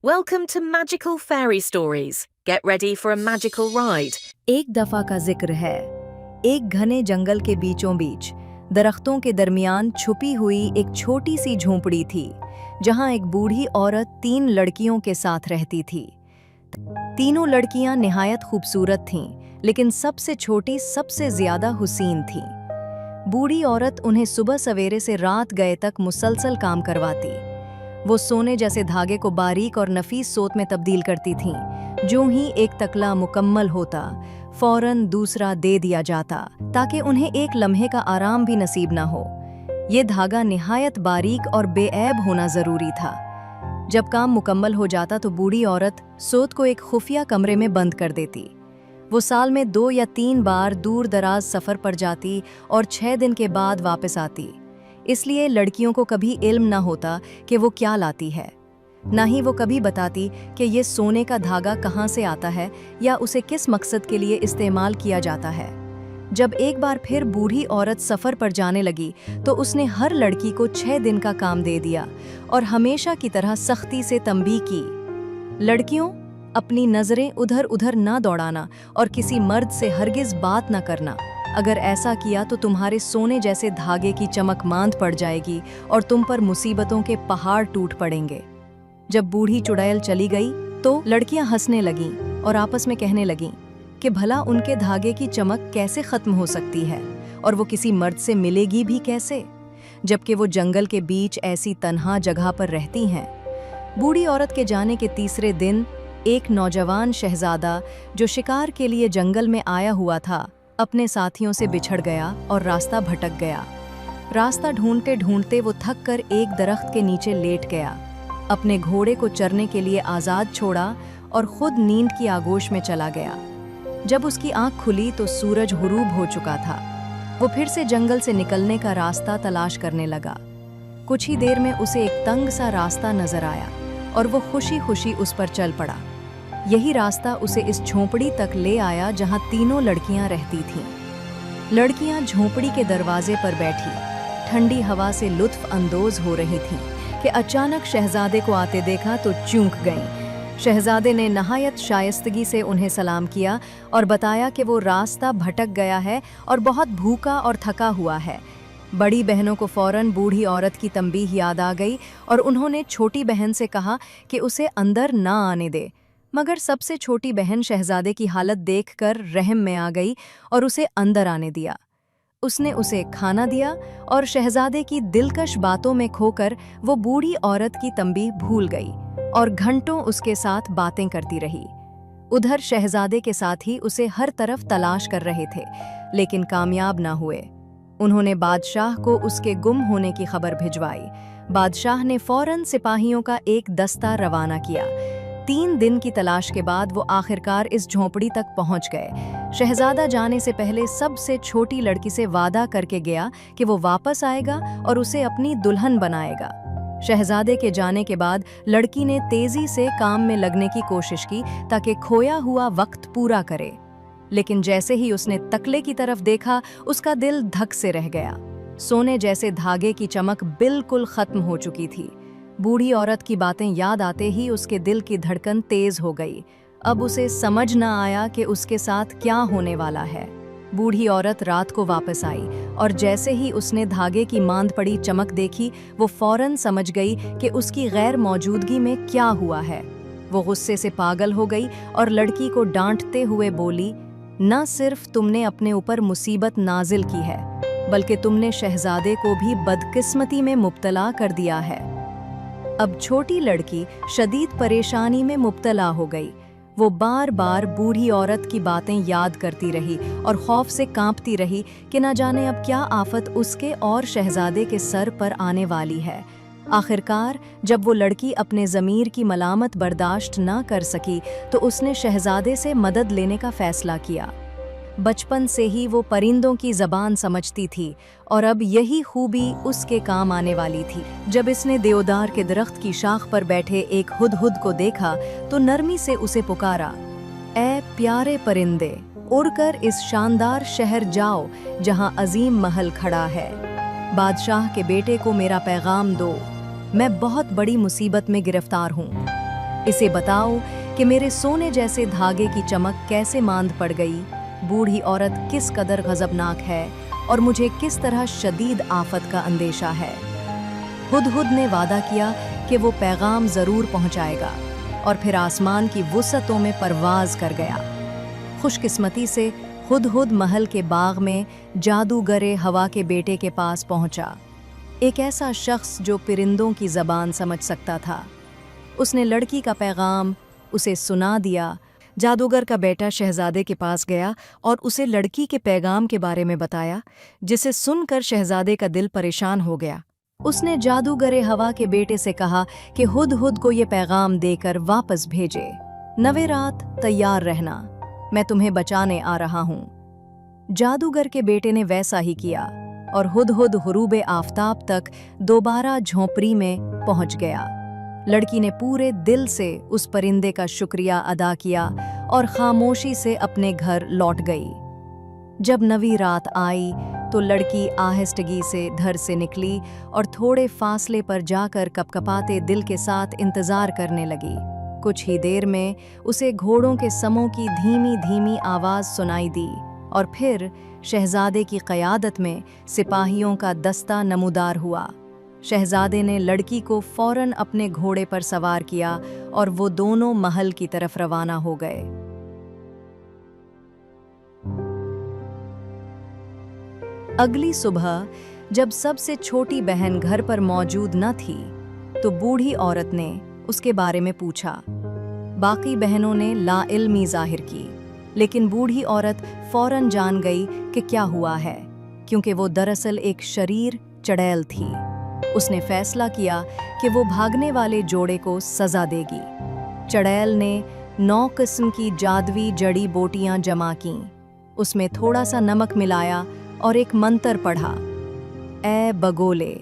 Welcome to Magical Fairy Stories. Get ready for a magical ride. एक दफा का जिक्र है। एक घने जंगल के बीचों बीच दरख्तों के दरमियान छुपी हुई एक छोटी सी झोंपड़ी थी, जहां एक बूढ़ी औरत 3 लड़कियों के साथ रहती थी। तीनों लड़कियां निहायत खूबसूरत थीं, लेकिन सबसे छोटी सबसे ज्यादा हुसीन थी। बूढ़ी औरत उन्हें सुबह सवेरे से रात गए तक मुसलसल काम करवाती। वो सोने जैसे धागे को बारीक और नफीस सोत में तब्दील करती थीं। जो ही एक तकला मुकम्मल होता, फौरन दूसरा दे दिया जाता, ताकि उन्हें एक लम्हे का आराम भी नसीब ना हो। ये धागा निहायत बारीक और बेऐब होना जरूरी था। जब काम मुकम्मल हो जाता तो बूढ़ी औरत सोत को एक खुफिया कमरे में बंद कर देती। वो साल में 2 या 3 बार दूर दराज सफ़र पर जाती और 6 दिन के बाद वापस आती। इसलिए लड़कियों को कभी इल्म ना होता कि वो क्या लाती है। ना ही वो कभी बताती कि ये सोने का धागा कहाँ से आता है या उसे किस मकसद के लिए इस्तेमाल किया जाता है। जब एक बार फिर बूढ़ी औरत सफ़र पर जाने लगी तो उसने हर लड़की को 6 दिन का काम दे दिया और हमेशा की तरह सख्ती से तंबीह की, लड़कियों, अपनी नज़रें उधर उधर ना दौड़ाना और किसी मर्द से हरगिज़ बात ना करना। अगर ऐसा किया तो तुम्हारे सोने जैसे धागे की चमक मांद पड़ जाएगी और तुम पर मुसीबतों के पहाड़ टूट पड़ेंगे। जब बूढ़ी चुड़ैल चली गई तो लड़कियां हंसने लगीं और आपस में कहने लगीं कि भला उनके धागे की चमक कैसे खत्म हो सकती है और वो किसी मर्द से मिलेगी भी कैसे, जबकि वो जंगल के बीच ऐसी तन्हा जगह पर रहती हैं। बूढ़ी औरत के जाने के तीसरे दिन एक नौजवान शहजादा जो शिकार के लिए जंगल में आया हुआ था, अपने साथियों से बिछड़ गया और रास्ता भटक गया। रास्ता ढूंढते ढूंढते वो थक कर एक दरख्त के नीचे लेट गया, अपने घोड़े को चरने के लिए आज़ाद छोड़ा और खुद नींद की आगोश में चला गया। जब उसकी आंख खुली तो सूरज गुरूब हो चुका था। वो फिर से जंगल से निकलने का रास्ता तलाश करने लगा। कुछ ही देर में उसे एक तंग सा रास्ता नजर आया और वो खुशी खुशी उस पर चल पड़ा। यही रास्ता उसे इस झोंपड़ी तक ले आया जहां तीनों लड़कियां रहती थीं। लड़कियां झोंपड़ी के दरवाजे पर बैठी ठंडी हवा से लुत्फ अंदोज हो रही थीं कि अचानक शहजादे को आते देखा तो चूक गईं। शहजादे ने नहायत शायस्तगी से उन्हें सलाम किया और बताया कि वो रास्ता भटक गया है और बहुत भूखा और थका हुआ है। बड़ी बहनों को फौरन बूढ़ी औरत की तंबीह याद आ गई और उन्होंने छोटी बहन से कहा कि उसे अंदर ना आने दे, मगर सबसे छोटी बहन शहजादे की हालत देखकर रहम में आ गई और उसे अंदर आने दिया। उसने उसे खाना दिया और शहजादे की दिलकश बातों में खोकर वो बूढ़ी औरत की तंबीह भूल गई और घंटों उसके साथ बातें करती रही। उधर शहजादे के साथी उसे हर तरफ तलाश कर रहे थे, लेकिन कामयाब ना हुए। उन्होंने बादशाह को उसके गुम होने की खबर भिजवाई। बादशाह ने फौरन सिपाहियों का एक दस्ता रवाना किया। 3 दिन की तलाश के बाद वो आखिरकार इस झोंपड़ी तक पहुंच गए। शहजादा जाने से पहले सबसे छोटी लड़की से वादा करके गया कि वो वापस आएगा और उसे अपनी दुल्हन बनाएगा। शहजादे के जाने के बाद लड़की ने तेजी से काम में लगने की कोशिश की ताकि खोया हुआ वक्त पूरा करे, लेकिन जैसे ही उसने तकले की तरफ देखा उसका दिल धक से रह गया। सोने जैसे धागे की चमक बिल्कुल खत्म हो चुकी थी। बूढ़ी औरत की बातें याद आते ही उसके दिल की धड़कन तेज हो गई। अब उसे समझ न आया कि उसके साथ क्या होने वाला है। बूढ़ी औरत रात को वापस आई और जैसे ही उसने धागे की मांद पड़ी चमक देखी, वो फौरन समझ गई कि उसकी गैर मौजूदगी में क्या हुआ है। वो गुस्से से पागल हो गई और लड़की को डांटते हुए बोली, न सिर्फ तुमने अपने ऊपर मुसीबत नाजिल की है, बल्कि तुमने शहजादे को भी बदकिस्मती में मुब्तला कर दिया है। अब छोटी लड़की शदीद परेशानी में मुब्तला हो गई। वो बार बार बूढ़ी औरत की बातें याद करती रही और खौफ से कांपती रही कि न जाने अब क्या आफत उसके और शहजादे के सर पर आने वाली है। आखिरकार जब वो लड़की अपने ज़मीर की मलामत बर्दाश्त न कर सकी तो उसने शहजादे से मदद लेने का फैसला किया। बचपन से ही वो परिंदों की ज़बान समझती थी और अब यही खूबी उसके काम आने वाली थी। जब इसने देवदार के दरख्त की शाख पर बैठे एक हुदहुद को देखा तो नरमी से उसे पुकारा, ऐ प्यारे परिंदे, उड़कर इस शानदार शहर जाओ जहां अजीम महल खड़ा है। बादशाह के बेटे को मेरा पैगाम दो, मैं बहुत बड़ी मुसीबत में गिरफ्तार हूँ। इसे बताओ कि मेरे सोने जैसे धागे की चमक कैसे मांद पड़ गई, बूढ़ी औरत किस कदर गजबनाक है और मुझे किस तरह शदीद आफत का अंदेशा है। हुदहुद ने वादा किया कि वो पैगाम जरूर पहुंचाएगा और फिर आसमान की वुसअतों में परवाज कर गया। खुशकिस्मती से हुदहुद महल के बाग में जादूगरे हवा के बेटे के पास पहुंचा, एक ऐसा शख्स जो परिंदों की ज़बान समझ सकता था। उसने लड़की का पैगाम उसे सुना दिया। जादूगर का बेटा शहजादे के पास गया और उसे लड़की के पैगाम के बारे में बताया, जिसे सुनकर शहजादे का दिल परेशान हो गया। उसने जादूगरे हवा के बेटे से कहा कि हुदहुद को ये पैगाम देकर वापस भेजे। नवे रात तैयार रहना, मैं तुम्हें बचाने आ रहा हूँ। जादूगर के बेटे ने वैसा ही किया और हुदहुद हुरूबे आफताब तक दोबारा झोंपड़ी में पहुंच गया। लड़की ने पूरे दिल से उस परिंदे का शुक्रिया अदा किया और खामोशी से अपने घर लौट गई। जब नवी रात आई तो लड़की आहिस्तगी से घर से निकली और थोड़े फासले पर जाकर कपकपाते दिल के साथ इंतजार करने लगी। कुछ ही देर में उसे घोड़ों के समों की धीमी धीमी आवाज सुनाई दी और फिर शहजादे की क़यादत में सिपाहियों का दस्ता नमूदार हुआ। शहजादे ने लड़की को फौरन अपने घोड़े पर सवार किया और वो दोनों महल की तरफ रवाना हो गए। अगली सुबह जब सबसे छोटी बहन घर पर मौजूद न थी तो बूढ़ी औरत ने उसके बारे में पूछा। बाकी बहनों ने लाइल्मी जाहिर की, लेकिन बूढ़ी औरत फौरन जान गई कि क्या हुआ है, क्योंकि वो दरअसल एक शरीर चड़ैल थी। उसने फैसला किया कि वो भागने वाले जोड़े को सजा देगी। चड़ैल ने 9 किस्म की जादुई जड़ी बूटियां जमा कीं, उसमें थोड़ा सा नमक मिलाया और एक मंत्र पढ़ा, ऐ बगोले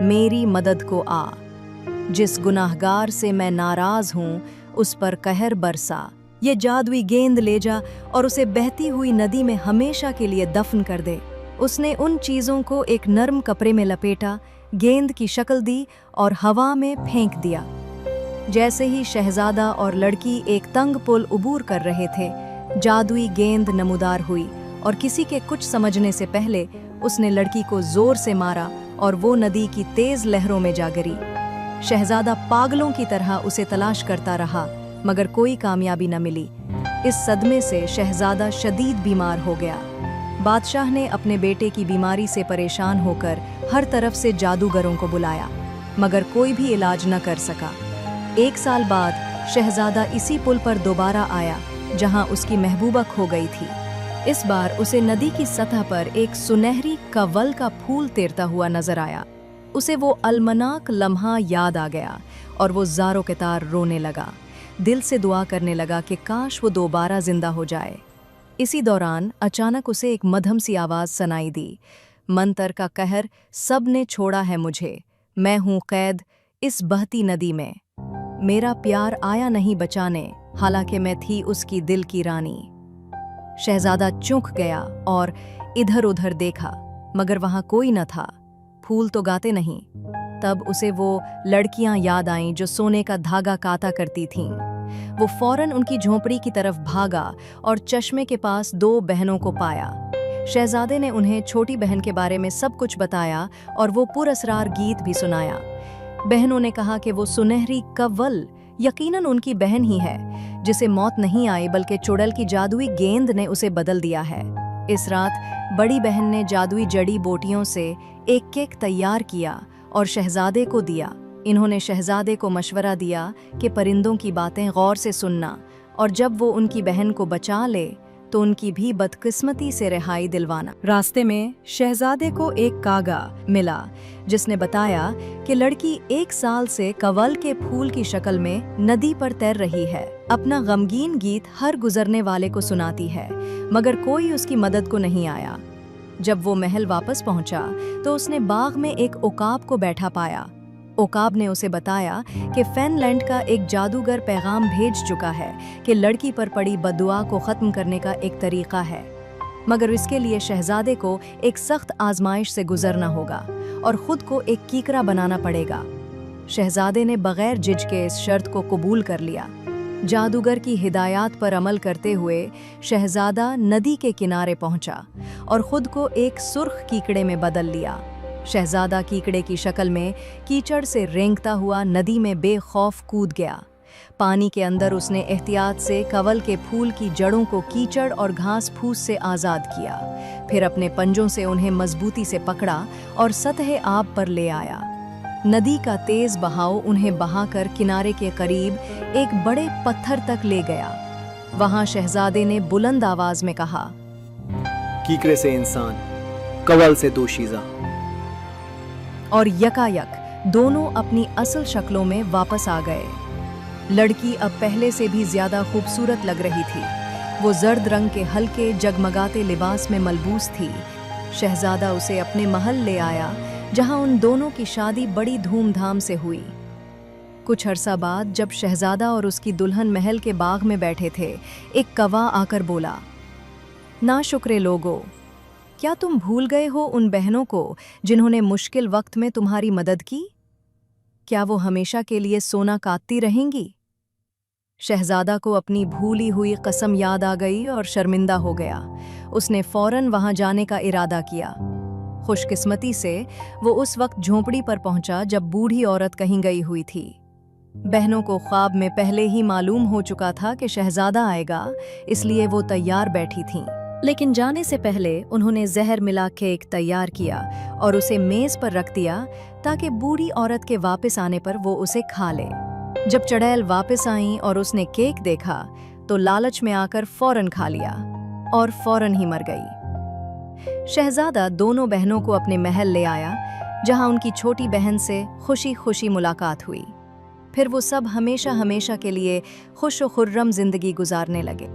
मेरी मदद को आ, जिस गुनाहगार से मैं नाराज हूँ उस पर कहर बरसा। ये जादुई गेंद ले जा और उसे बहती हुई नदी में हमेशा के लिए दफन कर दे। उसने उन चीज़ों को एक नर्म कपड़े में लपेटा, गेंद की शक्ल दी और हवा में फेंक दिया। जैसे ही शहजादा और लड़की एक तंग पुल उबूर कर रहे थे, जादुई गेंद नमूदार हुई और किसी के कुछ समझने से पहले उसने लड़की को जोर से मारा और वो नदी की तेज लहरों में जा गिरी। शहजादा पागलों की तरह उसे तलाश करता रहा, मगर कोई कामयाबी न मिली। इस सदमे से शहजादा शदीद बीमार हो गया। बादशाह ने अपने बेटे की बीमारी से परेशान होकर हर तरफ से जादूगरों को बुलाया, मगर कोई भी इलाज न कर सका। 1 साल बाद शहजादा इसी पुल पर दोबारा आया जहां उसकी महबूबा खो गई थी। इस बार उसे नदी की सतह पर एक सुनहरी कवल का फूल तैरता हुआ नजर आया। उसे वो अलमनाक लम्हा याद आ गया और वो ज़ारो के तार रोने लगा। दिल से दुआ करने लगा कि काश वो दोबारा जिंदा हो जाए। इसी दौरान अचानक उसे एक मध्यम सी आवाज़ सुनाई दी, मंतर का कहर सब ने छोड़ा है मुझे, मैं हूँ कैद इस बहती नदी में। मेरा प्यार आया नहीं बचाने, हालांकि मैं थी उसकी दिल की रानी। शहजादा चौंक गया और इधर उधर देखा, मगर वहां कोई न था। फूल तो गाते नहीं। तब उसे वो लड़कियां याद आईं जो सोने का धागा काता करती थीं। वो फौरन उनकी झोंपड़ी की तरफ भागा और चश्मे के पास 2 बहनों को पाया। शहजादे ने उन्हें छोटी बहन के बारे में सब कुछ बताया और वो पुरअसरार गीत भी सुनाया। बहनों ने कहा कि वो सुनहरी कव्वल यकीनन उनकी बहन ही है, जिसे मौत नहीं आई बल्कि चुड़ैल की जादुई गेंद ने उसे बदल दिया है। इस रात बड़ी बहन ने जादुई जड़ी बूटियों से एक केक तैयार किया और शहजादे को दिया। इन्होंने शहजादे को मशवरा दिया कि परिंदों की बातें गौर से सुनना और जब वो उनकी बहन को बचा ले तो उनकी भी बदकिस्मती से रिहाई दिलवाना। रास्ते में शहजादे को एक कागा मिला जिसने बताया कि लड़की 1 साल से कवल के फूल की शक्ल में नदी पर तैर रही है। अपना गमगीन गीत हर गुजरने वाले को सुनाती है, मगर कोई उसकी मदद को नहीं आया। जब वो महल वापस पहुंचा तो उसने बाग में एक उकाब को बैठा पाया। उकाब ने उसे बताया कि फेनलैंड का एक जादूगर पैगाम भेज चुका है कि लड़की पर पड़ी बददुआ को ख़त्म करने का एक तरीक़ा है, मगर इसके लिए शहजादे को एक सख्त आजमाइश से गुजरना होगा और ख़ुद को एक कीकरा बनाना पड़ेगा। शहजादे ने बगैर जिज के इस शर्त को कबूल कर लिया। जादूगर की हिदायत पर अमल करते हुए शहजादा नदी के किनारे पहुंचा और खुद को एक सुर्ख कीकड़े में बदल लिया। शहजादा कीकड़े की शक्ल में कीचड़ से रेंगता हुआ नदी में बेखौफ कूद गया। पानी के अंदर उसने एहतियात से कवल के फूल की जड़ों को कीचड़ और घास फूस से आज़ाद किया। फिर अपने पंजों से उन्हें मजबूती से पकड़ा और सतह आब पर ले आया। नदी का तेज बहाव उन्हें बहाकर किनारे के करीब एक बड़े पत्थर तक ले गया। वहां शहजादे ने बुलंद आवाज में कहा, कीकड़े से इंसान, कवल से दोशीज़ा। और यकायक दोनों अपनी असल शक्लों में वापस आ गए। लड़की अब पहले से भी ज्यादा खूबसूरत लग रही थी। वो जर्द रंग के हल्के जगमगाते लिबास में मलबूस थी। शहजादा उसे अपने महल ले आया, जहां उन दोनों की शादी बड़ी धूमधाम से हुई। कुछ अरसा बाद जब शहजादा और उसकी दुल्हन महल के बाग में बैठे थे, एक कौवा आकर बोला, नाशुक्रे लोगो, क्या तुम भूल गए हो उन बहनों को जिन्होंने मुश्किल वक्त में तुम्हारी मदद की? क्या वो हमेशा के लिए सोना काटती रहेंगी? शहजादा को अपनी भूली हुई कसम याद आ गई और शर्मिंदा हो गया। उसने फौरन वहां जाने का इरादा किया। खुशकिस्मती से वो उस वक्त झोंपड़ी पर पहुंचा जब बूढ़ी औरत कहीं गई हुई थी। बहनों को ख्वाब में पहले ही मालूम हो चुका था कि शहजादा आएगा, इसलिए वो तैयार बैठी थीं। लेकिन जाने से पहले उन्होंने जहर मिला केक तैयार किया और उसे मेज पर रख दिया ताकि बूढ़ी औरत के वापस आने पर वो उसे खा ले। जब चड़ैल वापस आईं और उसने केक देखा तो लालच में आकर फौरन खा लिया और फौरन ही मर गई। शहजादा दोनों बहनों को अपने महल ले आया, जहां उनकी छोटी बहन से खुशी खुशी मुलाकात हुई। फिर वो सब हमेशा हमेशा के लिए खुश और खुर्रम जिंदगी गुजारने लगे।